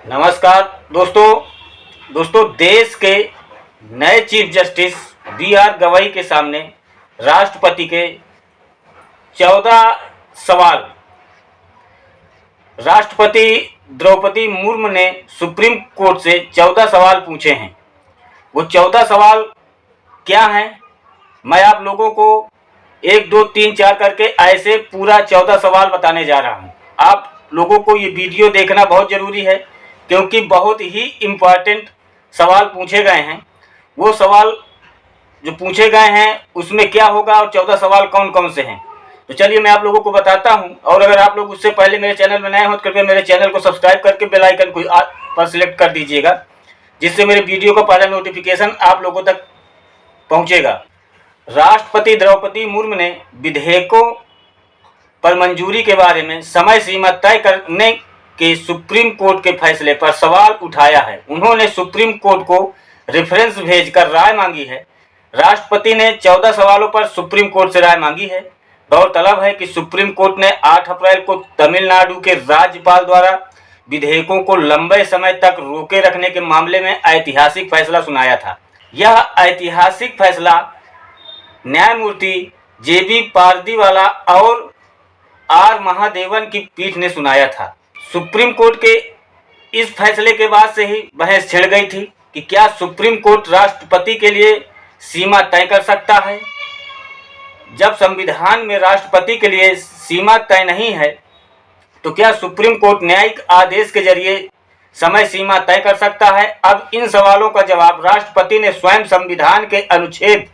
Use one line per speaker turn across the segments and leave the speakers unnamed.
नमस्कार दोस्तों देश के नए चीफ जस्टिस बी.आर. गवई के सामने राष्ट्रपति के 14 सवाल। राष्ट्रपति द्रौपदी मुर्मू ने सुप्रीम कोर्ट से 14 सवाल पूछे हैं। वो 14 सवाल क्या हैं, मैं आप लोगों को 1, 2, 3, 4 करके ऐसे पूरा 14 सवाल बताने जा रहा हूँ। आप लोगों को ये वीडियो देखना बहुत ज़रूरी है, क्योंकि बहुत ही इम्पॉर्टेंट सवाल पूछे गए हैं। वो सवाल जो पूछे गए हैं उसमें क्या होगा और 14 सवाल कौन कौन से हैं, तो चलिए मैं आप लोगों को बताता हूं। और अगर आप लोग उससे पहले मेरे चैनल में नए हो तो कृपया मेरे चैनल को सब्सक्राइब करके बेल आइकन को पर सिलेक्ट कर दीजिएगा, जिससे मेरे वीडियो का पहला नोटिफिकेशन आप लोगों तक पहुंचेगा। राष्ट्रपति द्रौपदी मुर्मू ने विधेयकों पर मंजूरी के बारे में समय सीमा तय करने के सुप्रीम कोर्ट के फैसले पर सवाल उठाया है। उन्होंने सुप्रीम कोर्ट को रेफरेंस भेजकर राय मांगी है। राष्ट्रपति ने 14 सवालों पर सुप्रीम कोर्ट से राय मांगी है। गौरतलब है कि सुप्रीम कोर्ट ने 8 अप्रैल को तमिलनाडु के राज्यपाल द्वारा विधेयकों को लंबे समय तक रोके रखने के मामले में ऐतिहासिक फैसला सुनाया था। यह ऐतिहासिक फैसला न्यायमूर्ति जे.बी. पारदीवाला और आर. महादेवन की पीठ ने सुनाया था। सुप्रीम कोर्ट के इस फैसले के बाद से ही बहस छिड़ गई थी कि क्या सुप्रीम कोर्ट राष्ट्रपति के लिए सीमा तय कर सकता है। जब संविधान में राष्ट्रपति के लिए सीमा तय नहीं है, तो क्या सुप्रीम कोर्ट न्यायिक आदेश के जरिए समय सीमा तय कर सकता है। अब इन सवालों का जवाब राष्ट्रपति ने स्वयं संविधान के अनुच्छेद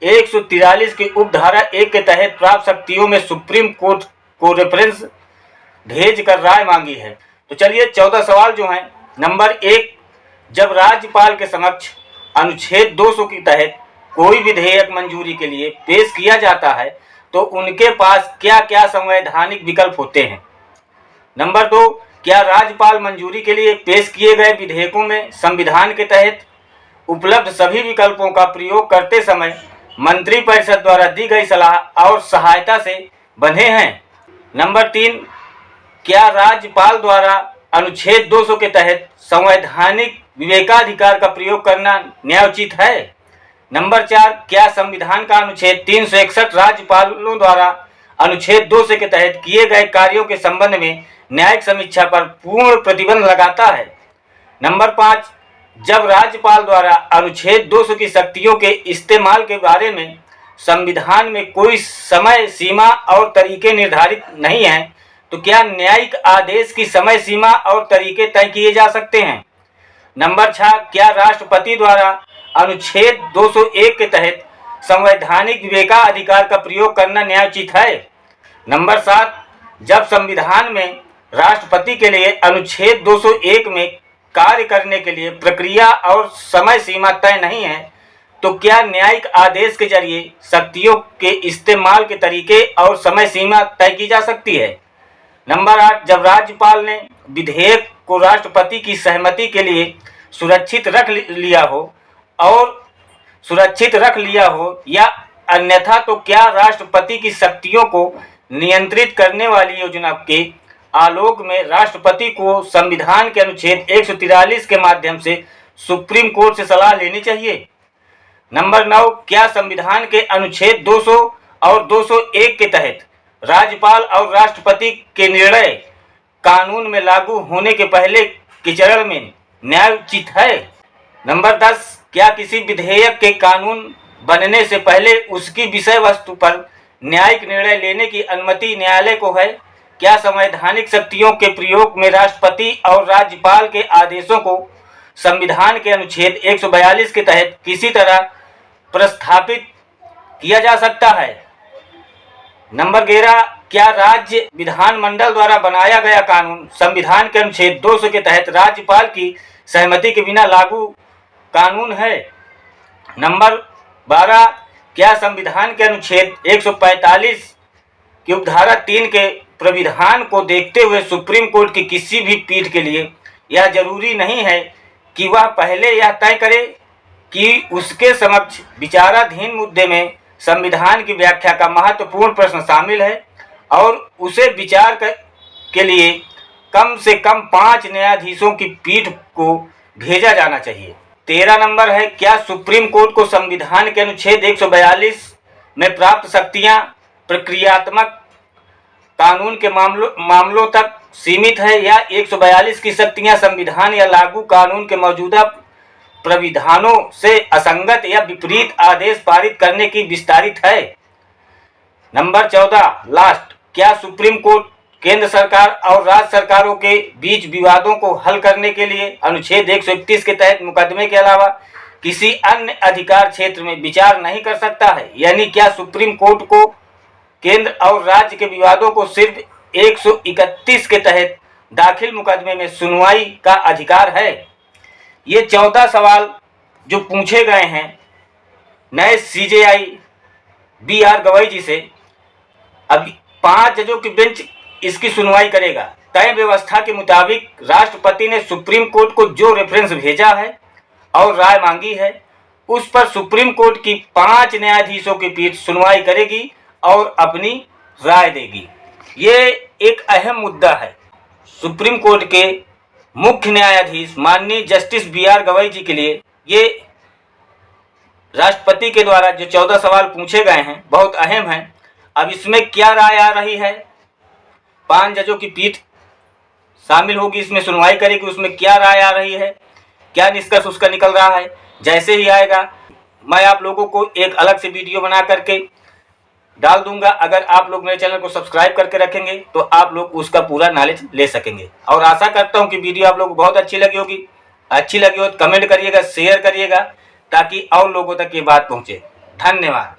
143 की उपधारा 1 के तहत प्राप्त शक्तियों में सुप्रीम कोर्ट को रेफरेंस भेज कर राय मांगी है। तो चलिए 14 सवाल जो हैं। नंबर 1, जब राज्यपाल के समक्ष अनुच्छेद 200 के तहत कोई विधेयक मंजूरी के लिए पेश किया जाता है, तो उनके पास क्या क्या संवैधानिक विकल्प होते हैं। नंबर 2, क्या राज्यपाल मंजूरी के लिए पेश किए गए विधेयकों में संविधान के तहत उपलब्ध सभी विकल्पों का प्रयोग करते समय मंत्रिपरिषद द्वारा दी गई सलाह और सहायता से बंधे हैं। नंबर 3, क्या राज्यपाल द्वारा अनुच्छेद 200 के तहत संवैधानिक विवेकाधिकार का प्रयोग करना न्यायोचित है। नंबर 4, क्या संविधान का अनुच्छेद 361 राज्यपालों द्वारा अनुच्छेद 200 के तहत किए गए कार्यों के संबंध में न्यायिक समीक्षा पर पूर्ण प्रतिबंध लगाता है। नंबर 5, जब राज्यपाल द्वारा अनुच्छेद 200 की शक्तियों के इस्तेमाल के बारे में संविधान में कोई समय सीमा और तरीके निर्धारित नहीं हैं, तो क्या न्यायिक आदेश की समय सीमा और तरीके तय किए जा सकते हैं। नंबर 6, क्या राष्ट्रपति द्वारा अनुच्छेद 201 के तहत संवैधानिक विवेकाधिकार का प्रयोग करना न्यायोचित है। नंबर 7, जब संविधान में राष्ट्रपति के लिए अनुच्छेद 201 में कार्य करने के लिए प्रक्रिया और समय सीमा तय नहीं है, तो क्या न्यायिक आदेश के जरिए शक्तियों के इस्तेमाल के तरीके और समय सीमा तय की जा सकती है। नंबर 8, जब राज्यपाल ने विधेयक को राष्ट्रपति की सहमति के लिए सुरक्षित रख लिया हो या अन्यथा, तो क्या राष्ट्रपति की शक्तियों को नियंत्रित करने वाली योजना के आलोक में राष्ट्रपति को संविधान के अनुच्छेद 143 के माध्यम से सुप्रीम कोर्ट से सलाह लेनी चाहिए। नंबर 9, क्या संविधान के अनुच्छेद 200 और 201 के तहत राज्यपाल और राष्ट्रपति के निर्णय कानून में लागू होने के पहले के चरण में न्यायोचित है। नंबर 10, क्या किसी विधेयक के कानून बनने से पहले उसकी विषय वस्तु पर न्यायिक निर्णय लेने की अनुमति न्यायालय को है। क्या संवैधानिक शक्तियों के प्रयोग में राष्ट्रपति और राज्यपाल के आदेशों को संविधान के अनुच्छेद 142 के तहत किसी तरह प्रस्थापित किया जा सकता है। नंबर 11, क्या राज्य विधानमंडल द्वारा बनाया गया कानून संविधान के अनुच्छेद 200 के तहत राज्यपाल की सहमति के बिना लागू कानून है। नंबर 12, क्या संविधान के अनुच्छेद 145 की उपधारा 3 के प्रविधान को देखते हुए सुप्रीम कोर्ट की किसी भी पीठ के लिए यह जरूरी नहीं है कि वह पहले यह तय करे कि उसके समक्ष विचाराधीन मुद्दे में संविधान की व्याख्या का महत्वपूर्ण प्रश्न शामिल है और उसे विचार के लिए कम से कम 5 न्यायाधीशों की पीठ को भेजा जाना चाहिए। 13 नंबर है, क्या सुप्रीम कोर्ट को संविधान के अनुच्छेद 142 में प्राप्त शक्तियां प्रक्रियात्मक कानून के मामलों तक सीमित है या 142 की शक्तियां संविधान या लागू कानून के मौजूदा प्राविधानों से असंगत या विपरीत आदेश पारित करने की विस्तारित है। नंबर 14 लास्ट, क्या सुप्रीम कोर्ट केंद्र सरकार और राज्य सरकारों के बीच विवादों को हल करने के लिए अनुच्छेद 131 के तहत मुकदमे के अलावा किसी अन्य अधिकार क्षेत्र में विचार नहीं कर सकता है? यानी क्या सुप्रीम कोर्ट को केंद्र और राज्य के विवादों को सिर्फ 131 के तहत दाखिल मुकदमे में सुनवाई का अधिकार है? ये 14 सवाल जो पूछे गए हैं नए CJI BR गवई जी से, अब 5 जजों की बेंच इसकी सुनवाई करेगा। तय व्यवस्था के मुताबिक राष्ट्रपति ने सुप्रीम कोर्ट को जो रेफरेंस भेजा है और राय मांगी है, उस पर सुप्रीम कोर्ट की 5 न्यायाधीशों की पीठ सुनवाई करेगी और अपनी राय देगी। ये एक अहम मुद्दा है। सुप्रीम कोर्ट के मुख्य न्यायाधीश माननीय जस्टिस BR गवई जी के लिए ये राष्ट्रपति के द्वारा जो 14 सवाल पूछे गए हैं बहुत अहम हैं। अब इसमें क्या राय आ रही है, 5 जजों की पीठ शामिल होगी, इसमें सुनवाई करेगी, उसमें क्या राय आ रही है, क्या निष्कर्ष उसका निकल रहा है, जैसे ही आएगा मैं आप लोगों को एक अलग से वीडियो बना करके डाल दूंगा। अगर आप लोग मेरे चैनल को सब्सक्राइब करके रखेंगे तो आप लोग उसका पूरा नॉलेज ले सकेंगे। और आशा करता हूं कि वीडियो आप लोगों को बहुत अच्छी लगी होगी। अच्छी लगी हो तो कमेंट करिएगा, शेयर करिएगा ताकि और लोगों तक ये बात पहुंचे। धन्यवाद।